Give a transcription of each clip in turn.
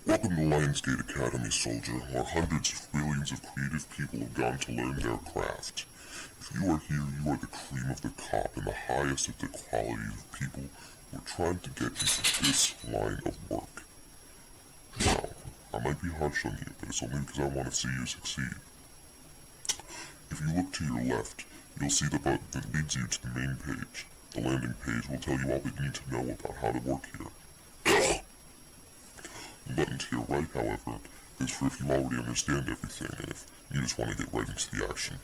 Welcome to Lionsgate Academy, soldier, where hundreds of billions of creative people have gone to learn their craft. If you are here, you are the cream of the crop and the highest of the quality of people who are trying to get into this line of work. Now, I might be harsh on you, but it's only because I want to see you succeed. If you look to your left, you'll see the button that leads you to the main page. The landing page will tell you all that you need to know about how to work here. The button to your right, however, is for if you already understand everything and if you just want to get right into the action.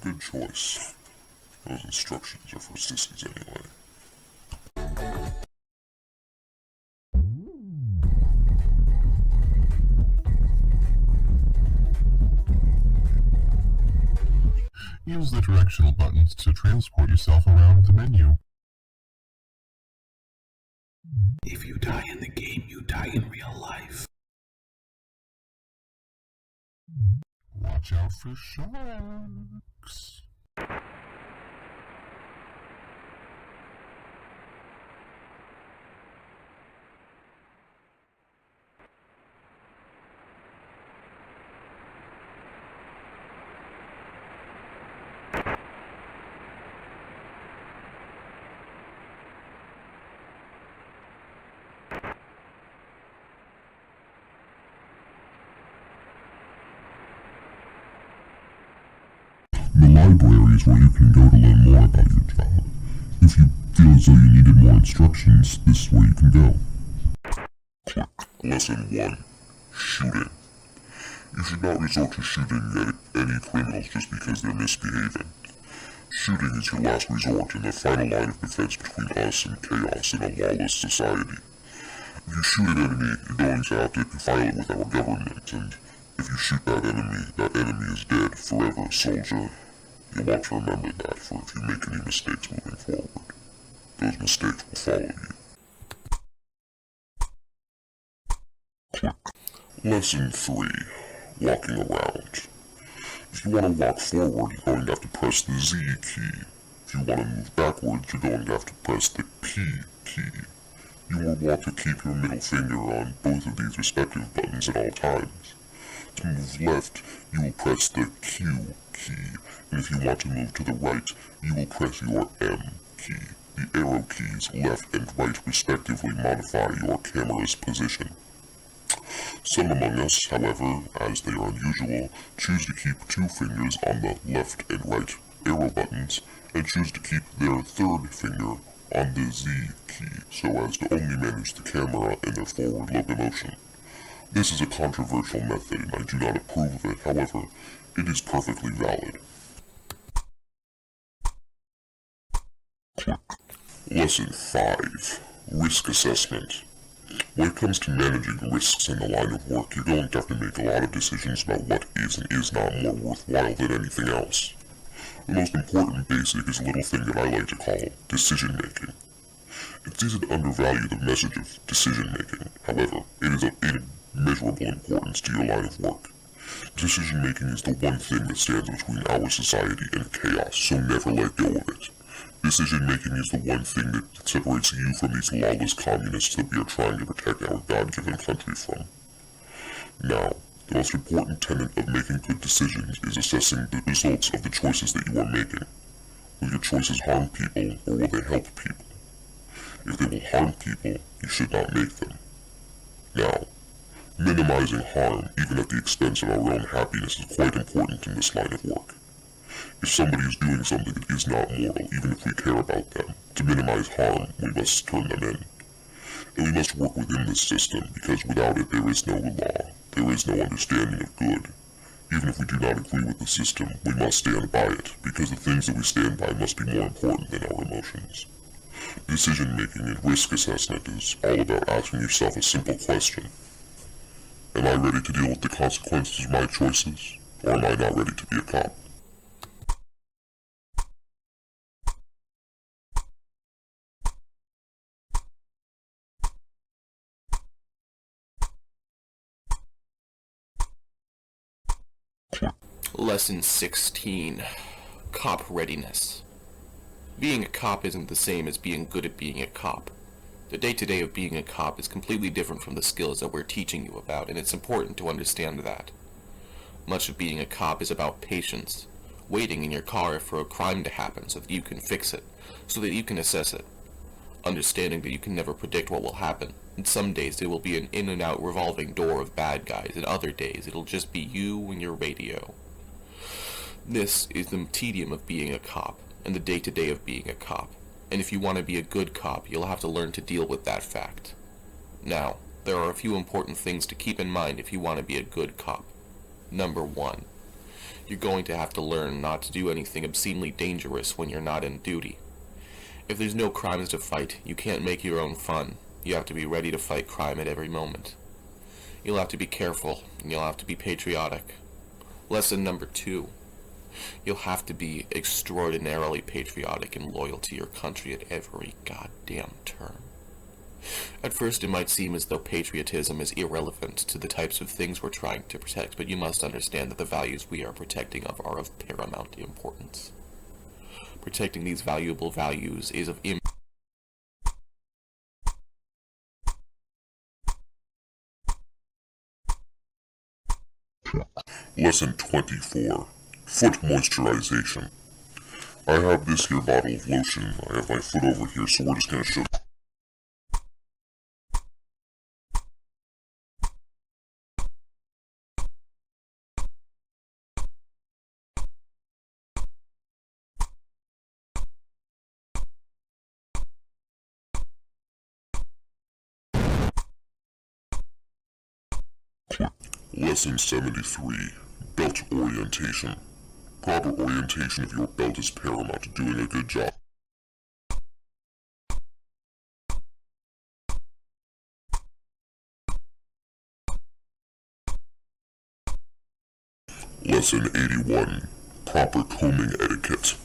Good choice. Those instructions are for sissies anyway. Use the directional buttons to transport yourself around the menu. If you die in the game, you die in real life. Watch out for sharks. The library is where you can go to learn more about your job. If you feel as though you needed more instructions, this is where you can go. Click. Lesson 1. Shooting. You should not resort to shooting at any criminals just because they're misbehaving. Shooting is your last resort and the final line of defense between us and chaos in a lawless society. If you shoot an enemy, you're going to have to file it with our government, and if you shoot that enemy is dead forever, soldier. You'll want to remember that, for if you make any mistakes moving forward, those mistakes will follow you. Click. Lesson 3. Walking around. If you want to walk forward, you're going to have to press the Z key. If you want to move backwards, you're going to have to press the P key. You will want to keep your middle finger on both of these respective buttons at all times. To move left, you will press the Q key, and if you want to move to the right, you will press your M key. The arrow keys, left and right respectively, modify your camera's position. Some among us, however, as they are unusual, choose to keep 2 fingers on the left and right arrow buttons, and choose to keep their third finger on the Z key, so as to only manage the camera in their forward locomotion. This is a controversial method, and I do not approve of it. However, it is perfectly valid. Click. Lesson 5. Risk Assessment. When it comes to managing risks in the line of work, you're going to have to make a lot of decisions about what is and is not more worthwhile than anything else. The most important basic is a little thing that I like to call decision-making. It's easy to undervalue the message of decision-making. However, it is of immeasurable importance to your line of work. Decision-making is the one thing that stands between our society and chaos, so never let go of it. Decision-making is the one thing that separates you from these lawless communists that we are trying to protect our God-given country from. Now, the most important tenet of making good decisions is assessing the results of the choices that you are making. Will your choices harm people, or will they help people? If they will harm people, you should not make them. Now, minimizing harm, even at the expense of our own happiness, is quite important in this line of work. If somebody is doing something that is not moral, even if we care about them, to minimize harm, we must turn them in. And we must work within this system, because without it there is no law, there is no understanding of good. Even if we do not agree with the system, we must stand by it, because the things that we stand by must be more important than our emotions. Decision-making and risk assessment is all about asking yourself a simple question. Am I ready to deal with the consequences of my choices, or am I not ready to be a cop? Lesson 16. Cop Readiness. Being a cop isn't the same as being good at being a cop. The day-to-day of being a cop is completely different from the skills that we're teaching you about, and it's important to understand that. Much of being a cop is about patience, waiting in your car for a crime to happen so that you can fix it, so that you can assess it. Understanding that you can never predict what will happen, and some days there will be an in-and-out revolving door of bad guys, and other days it'll just be you and your radio. This is the tedium of being a cop, and the day-to-day of being a cop. And if you want to be a good cop, you'll have to learn to deal with that fact. Now, there are a few important things to keep in mind if you want to be a good cop. Number 1. You're going to have to learn not to do anything obscenely dangerous when you're not in duty. If there's no crimes to fight, you can't make your own fun. You have to be ready to fight crime at every moment. You'll have to be careful, and you'll have to be patriotic. Lesson number 2. You'll have to be extraordinarily patriotic and loyal to your country at every goddamn turn. At first it might seem as though patriotism is irrelevant to the types of things we're trying to protect, but you must understand that the values we are protecting are of paramount importance. Protecting these valuable values is of Lesson 24. Foot moisturization. I have this here bottle of lotion. I have my foot over here, so we're just gonna show. Lesson 73. Belt orientation. Proper orientation of your belt is paramount to doing a good job. Lesson 81. Proper combing etiquette.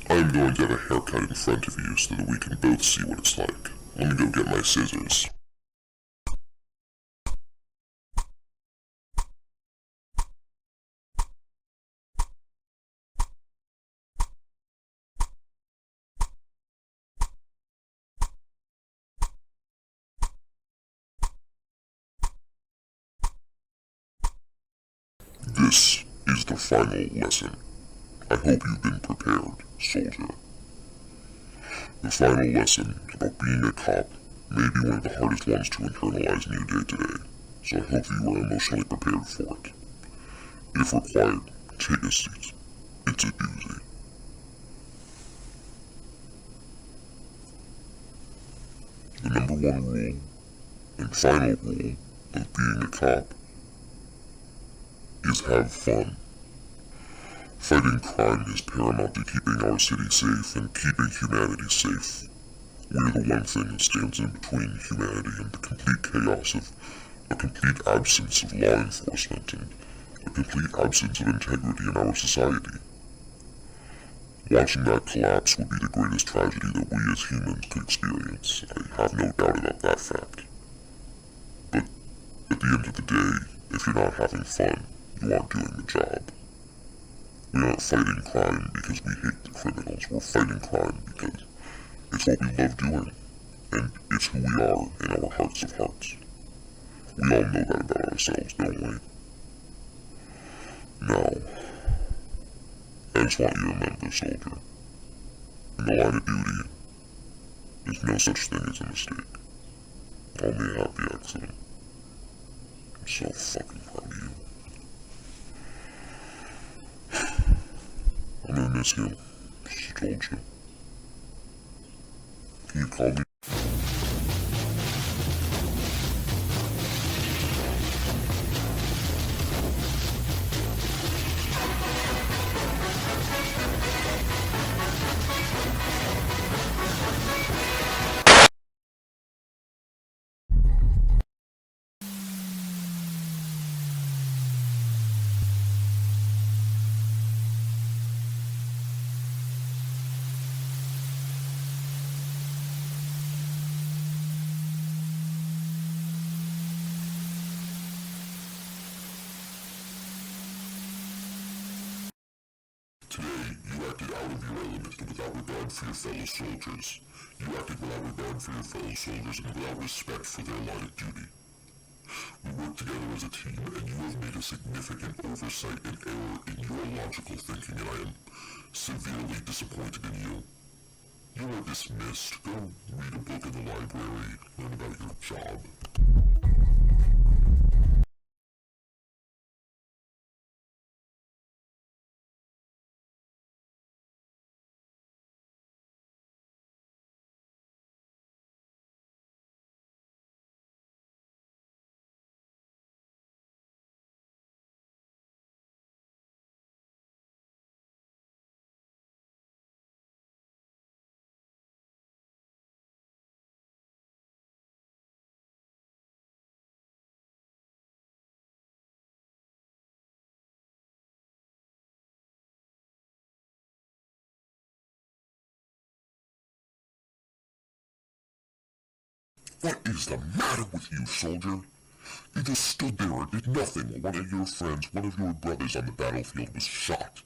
I am going to have a haircut in front of you so that we can both see what it's like. Let me go get my scissors. This is the final lesson. I hope you've been prepared, soldier. The final lesson about being a cop may be one of the hardest ones to internalize in your day-to-day, so I hope you are emotionally prepared for it. If required, take a seat. It's a doozy. The number 1 rule, and final rule, of being a cop is have fun. Fighting crime is paramount to keeping our city safe and keeping humanity safe. We are the one thing that stands in between humanity and the complete chaos of a complete absence of law enforcement and a complete absence of integrity in our society. Watching that collapse would be the greatest tragedy that we as humans could experience. I have no doubt about that fact. But at the end of the day, if you're not having fun, you aren't doing the job. We aren't fighting crime because we hate the criminals. We're fighting crime because it's what we love doing, and it's who we are in our hearts of hearts. We all know that about ourselves, don't we? Now, I just want you to remember, soldier, in the line of duty, there's no such thing as a mistake. Only a happy accident. I'm so fucking proud of you. I'm gonna miss you. Just told you. Can you call me? acted out of your element and without regard for your fellow soldiers. You acted without regard for your fellow soldiers and without respect for their line of duty. We work together as a team, and you have made a significant oversight and error in your logical thinking, and I am severely disappointed in you. You are dismissed. Go read a book in the library, learn about your job. What is the matter with you, soldier? You just stood there and did nothing while one of your friends, one of your brothers on the battlefield was shot.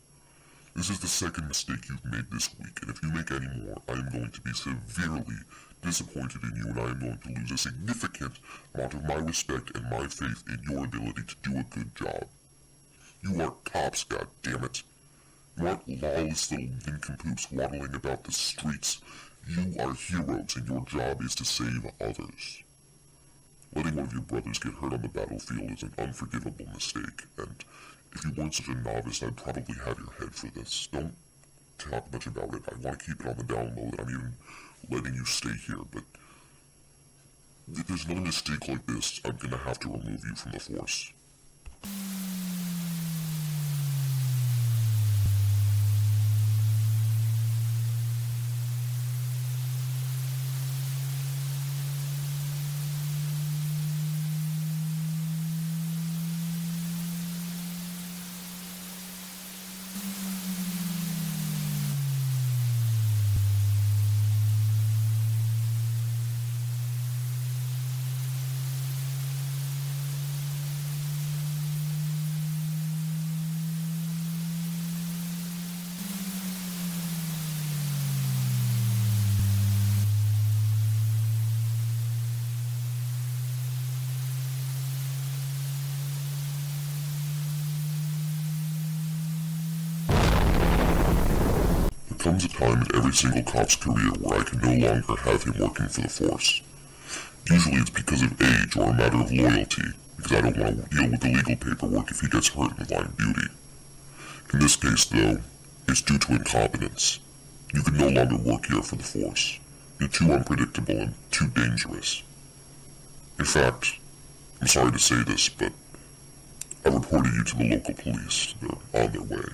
This is the second mistake you've made this week, and if you make any more, I am going to be severely disappointed in you, and I am going to lose a significant amount of my respect and my faith in your ability to do a good job. You aren't cops, goddammit. You aren't lawless little nincompoops waddling about the streets. You are heroes, and your job is to save others. Letting one of your brothers get hurt on the battlefield is an unforgivable mistake, and if you weren't such a novice, I'd probably have your head for this. Don't talk much about it. I want to keep it on the down low, and I'm even letting you stay here, but if there's another mistake like this, I'm gonna have to remove you from the force. There comes a time in every single cop's career where I can no longer have him working for the force. Usually it's because of age or a matter of loyalty, because I don't want to deal with the legal paperwork if he gets hurt in the line of duty. In this case, though, it's due to incompetence. You can no longer work here for the force. You're too unpredictable and too dangerous. In fact, I'm sorry to say this, but I reported you to the local police. They're on their way.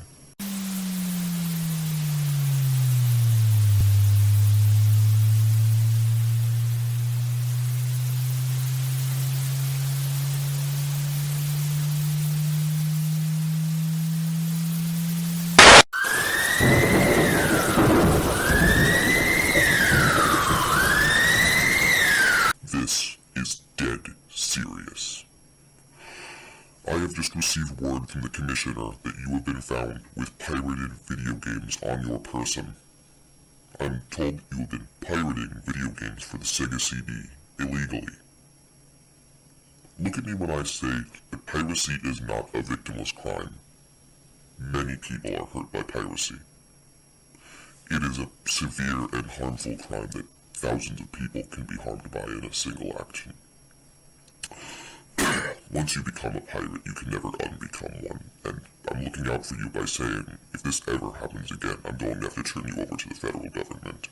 This is dead serious. I have just received word from the Commissioner that you have been found with pirated video games on your person. I'm told you have been pirating video games for the Sega CD illegally. Look at me when I say that piracy is not a victimless crime. Many people are hurt by piracy. It is a severe and harmful crime that thousands of people can be harmed by in a single action. Once you become a pirate, you can never unbecome one, and I'm looking out for you by saying, if this ever happens again, I'm going to have to turn you over to the federal government.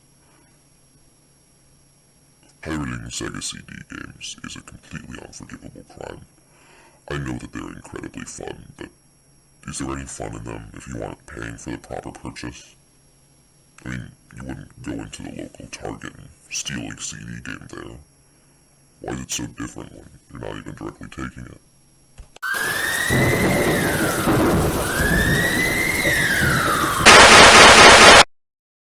Pirating Sega CD games is a completely unforgivable crime. I know that they're incredibly fun, but is there any fun in them if you aren't paying for the proper purchase? I mean, you wouldn't go into the local Target and steal a CD game there. Why is it so different when you're not even directly taking it?